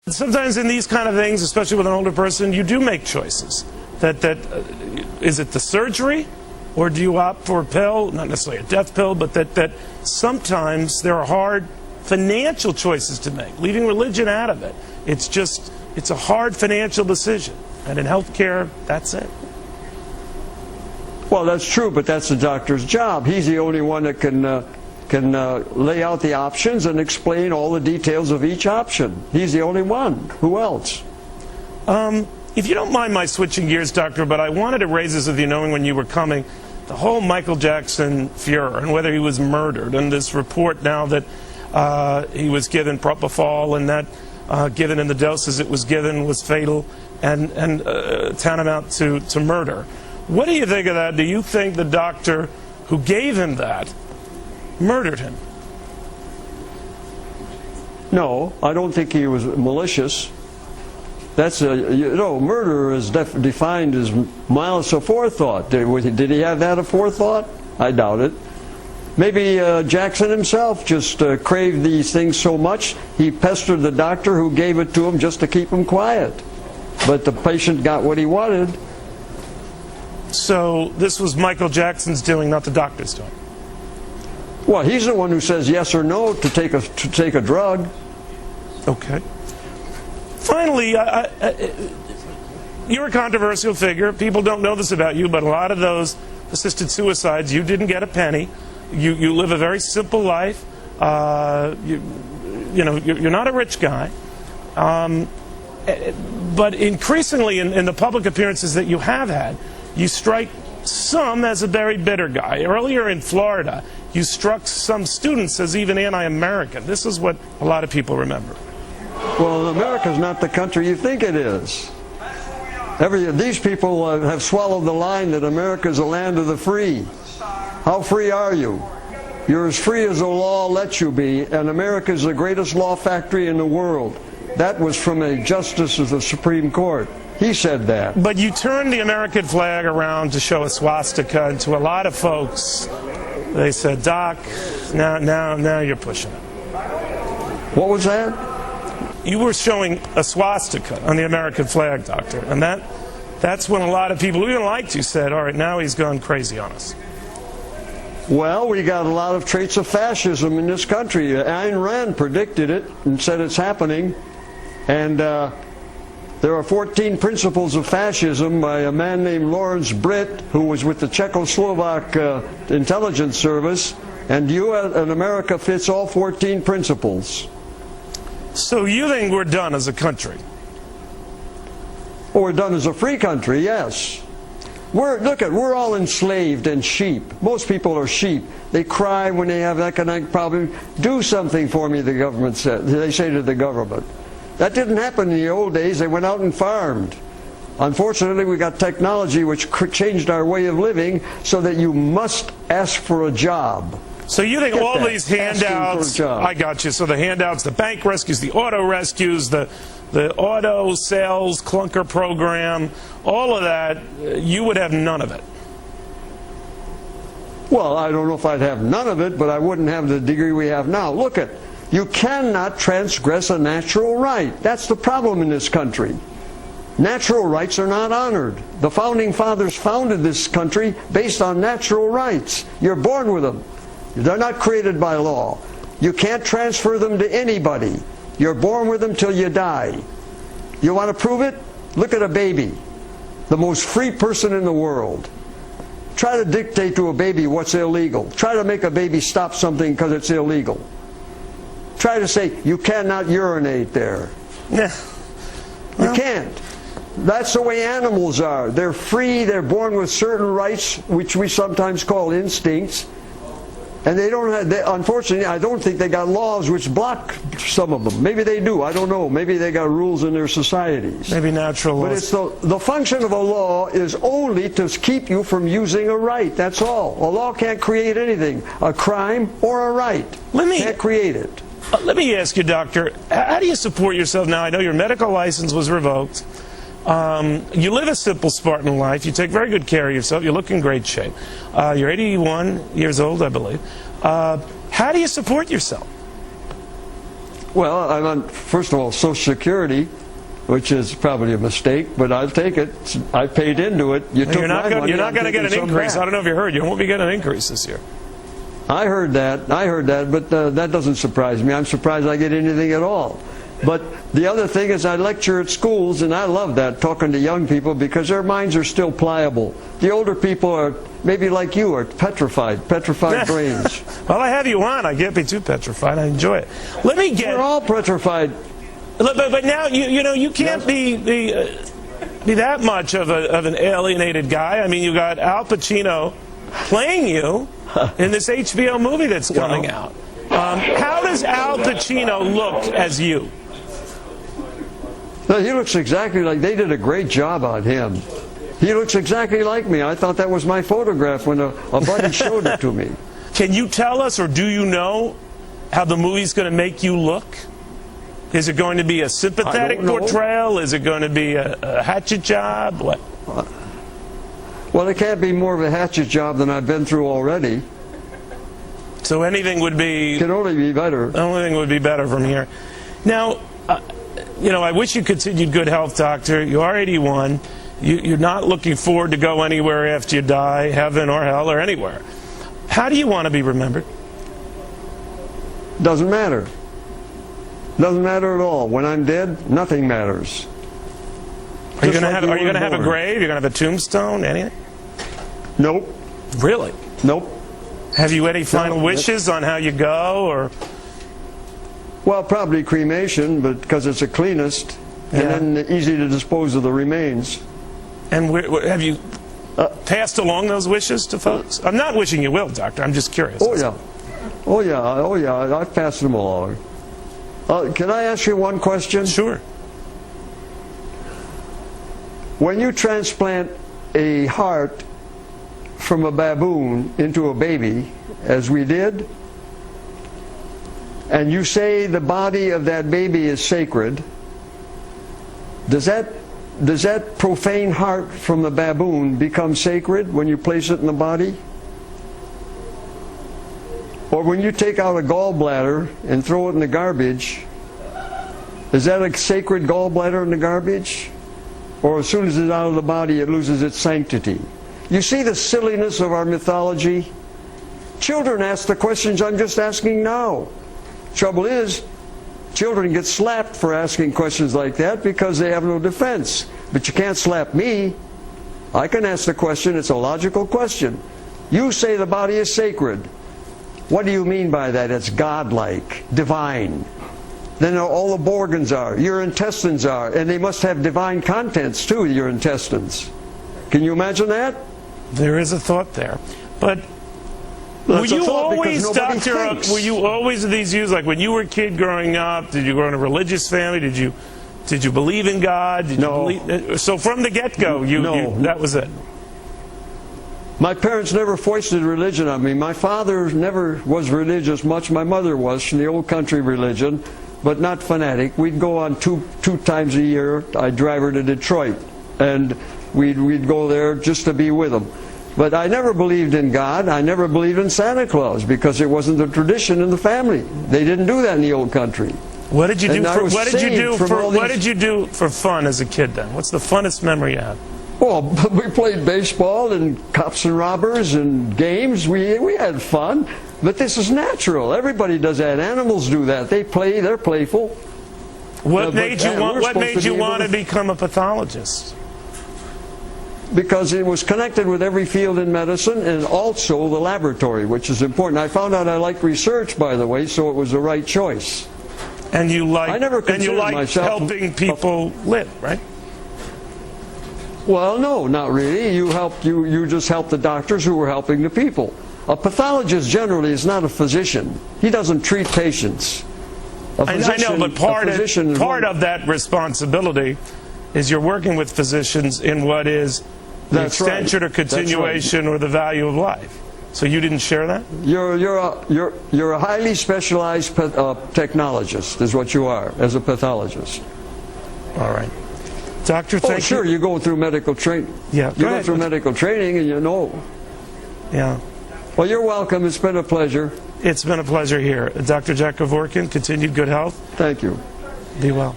Sometimes in these kind of things, especially with an older person, you do make choices. Is it the surgery, or do you opt for a pill, not necessarily a death pill, but that sometimes there are hard financial choices to make, leaving religion out of it. It's a hard financial decision. And in healthcare, that's it. Well, that's true, but that's the doctor's job. He's the only one that can lay out the options and explain all the details of each option. He's the only one. Who else? If you don't mind my switching gears, Doctor, but I wanted to raise this with you, knowing when you were coming, the whole Michael Jackson furor and whether he was murdered, and this report now that he was given propofol, and that given in the doses it was given was fatal and tantamount to murder. What do you think of that? Do you think the doctor who gave him that murdered him? No, I don't think he was malicious. That's murder is defined as malice aforethought. Did he have that aforethought? I doubt it. Maybe Jackson himself just craved these things so much he pestered the doctor who gave it to him just to keep him quiet. But the patient got what he wanted. So this was Michael Jackson's doing, not the doctor's doing? Well, he's the one who says yes or no to take a drug. Okay. Finally, you're a controversial figure. People don't know this about you, but a lot of those assisted suicides, you didn't get a penny. You live a very simple life. You're not a rich guy. But increasingly in the public appearances that you have had, you strike some as a very bitter guy. Earlier in Florida, you struck some students as even anti-American. This is what a lot of people remember. Well, America's not the country you think it is. These people have swallowed the line that America's a land of the free. How free are you? You're as free as the law lets you be, and America's the greatest law factory in the world. That was from a justice of the Supreme Court. He said that. But you turned the American flag around to show a swastika, and to a lot of folks, they said, Doc, now you're pushing it. What was that? You were showing a swastika on the American flag, Doctor, and that's when a lot of people who even liked you said, all right, now he's gone crazy on us. Well, we got a lot of traits of fascism in this country. Ayn Rand predicted it and said it's happening. And there are 14 principles of fascism by a man named Lawrence Britt, who was with the Czechoslovak intelligence service. And in America fits all 14 principles. So you think we're done as a country? Well, we're done as a free country, yes. We're all enslaved and sheep. Most people are sheep. They cry when they have economic problems. Do something for me, the government said. They say to the government. That didn't happen in the old days. They went out and farmed. Unfortunately, we got technology which changed our way of living so that you must ask for a job. So you think all these handouts, I got you, so the handouts, the bank rescues, the auto rescues, the auto sales clunker program, all of that, you would have none of it? Well, I don't know if I'd have none of it, but I wouldn't have the degree we have now. Look at, you cannot transgress a natural right. That's the problem in this country. Natural rights are not honored. The Founding Fathers founded this country based on natural rights. You're born with them. They're not created by law. You can't transfer them to anybody. You're born with them till you die. You want to prove it? Look at a baby. The most free person in the world. Try to dictate to a baby what's illegal. Try to make a baby stop something because it's illegal. Try to say, you cannot urinate there. Yeah. You can't. That's the way animals are. They're free, they're born with certain rights, which we sometimes call instincts. And they don't have, unfortunately, I don't think they got laws which block some of them. Maybe they do, I don't know. Maybe they got rules in their societies. Maybe natural laws. But it's the function of a law is only to keep you from using a right, that's all. A law can't create anything, a crime or a right. Can't create it. Let me ask you, Doctor, how do you support yourself now? I know your medical license was revoked. You live a simple Spartan life. You take very good care of yourself. You look in great shape. You're 81 years old, I believe. How do you support yourself? Well, I'm on, first of all, Social Security, which is probably a mistake, but I'll take it. I paid into it. You're not going to get an increase. I don't know if you heard. You won't be getting an increase this year. I heard that, but that doesn't surprise me. I'm surprised I get anything at all. But the other thing is I lecture at schools, and I love that, talking to young people, because their minds are still pliable. The older people are, maybe like you, are petrified brains. Well, I have you on. I can't be too petrified. I enjoy it. We're all petrified. But now, you can't be that much of an alienated guy. I mean, you got Al Pacino playing you in this HBO movie that's coming out. How does Al Pacino look as you? No, he looks exactly like, they did a great job on him. He looks exactly like me. I thought that was my photograph when a buddy showed it to me. Can you tell us, or do you know, how the movie's going to make you look? Is it going to be a sympathetic portrayal? Is it going to be a hatchet job? What? Well, it can't be more of a hatchet job than I've been through already. So anything would be... Can only be better. The only thing would be better from here. Now, I wish you continued good health, Doctor. You are 81. You're not looking forward to go anywhere after you die, heaven or hell or anywhere. How do you want to be remembered? Doesn't matter. Doesn't matter at all. When I'm dead, nothing matters. Are you going to have a grave? You're going to have a tombstone? Anything? Nope. Really? Nope. Have you any final wishes on how you go, or? Well, probably cremation, but because it's the cleanest, and then easy to dispose of the remains. And have you passed along those wishes to folks? I'm not wishing you will, Doctor. I'm just curious. Oh yeah. I've passed them along. Can I ask you one question? Sure. When you transplant a heart from a baboon into a baby, as we did, and you say the body of that baby is sacred, does that profane heart from the baboon become sacred when you place it in the body? Or when you take out a gallbladder and throw it in the garbage, is that a sacred gallbladder in the garbage? Or as soon as it's out of the body, it loses its sanctity? You see the silliness of our mythology? Children ask the questions I'm just asking now. Trouble is, children get slapped for asking questions like that because they have no defense. But you can't slap me. I can ask the question. It's a logical question. You say the body is sacred. What do you mean by that? It's godlike, divine. Then all the organs are, your intestines are, and they must have divine contents too, your intestines. Can you imagine that? There is a thought there. But were you always, Doctor, were you always of these views? Like when you were a kid growing up, did you grow in a religious family? Did you believe in God? No. So from the get-go, that was it. My parents never foisted religion on me. My father never was religious much. My mother was, from the old country religion, but not fanatic. We'd go on two times a year. I'd drive her to Detroit, and we'd go there just to be with them. But I never believed in God. I never believed in Santa Claus because it wasn't the tradition in the family. They didn't do that in the old country. What did you do for fun as a kid then? What's the funnest memory you have? Well, we played baseball and cops and robbers and games. We had fun. But this is natural. Everybody does that. Animals do that. They play. They're playful. What made you want to become a pathologist? Because it was connected with every field in medicine and also the laboratory, which is important. I found out I liked research, by the way, so it was the right choice. And you like myself helping people live, right? Well, no, not really. You just help the doctors who were helping the people. A pathologist generally is not a physician. He doesn't treat patients. I know, but part of that responsibility is you're working with physicians in what is the extension or continuation or the value of life. So you didn't share that? You're a highly specialized technologist, is what you are as a pathologist. All right, Doctor. Thank you. Sure, you go through medical training. Yeah, you go through medical training, and you know. Yeah. Well, you're welcome. It's been a pleasure. It's been a pleasure here. Dr. Jack Kevorkian, continued good health. Thank you. Be well.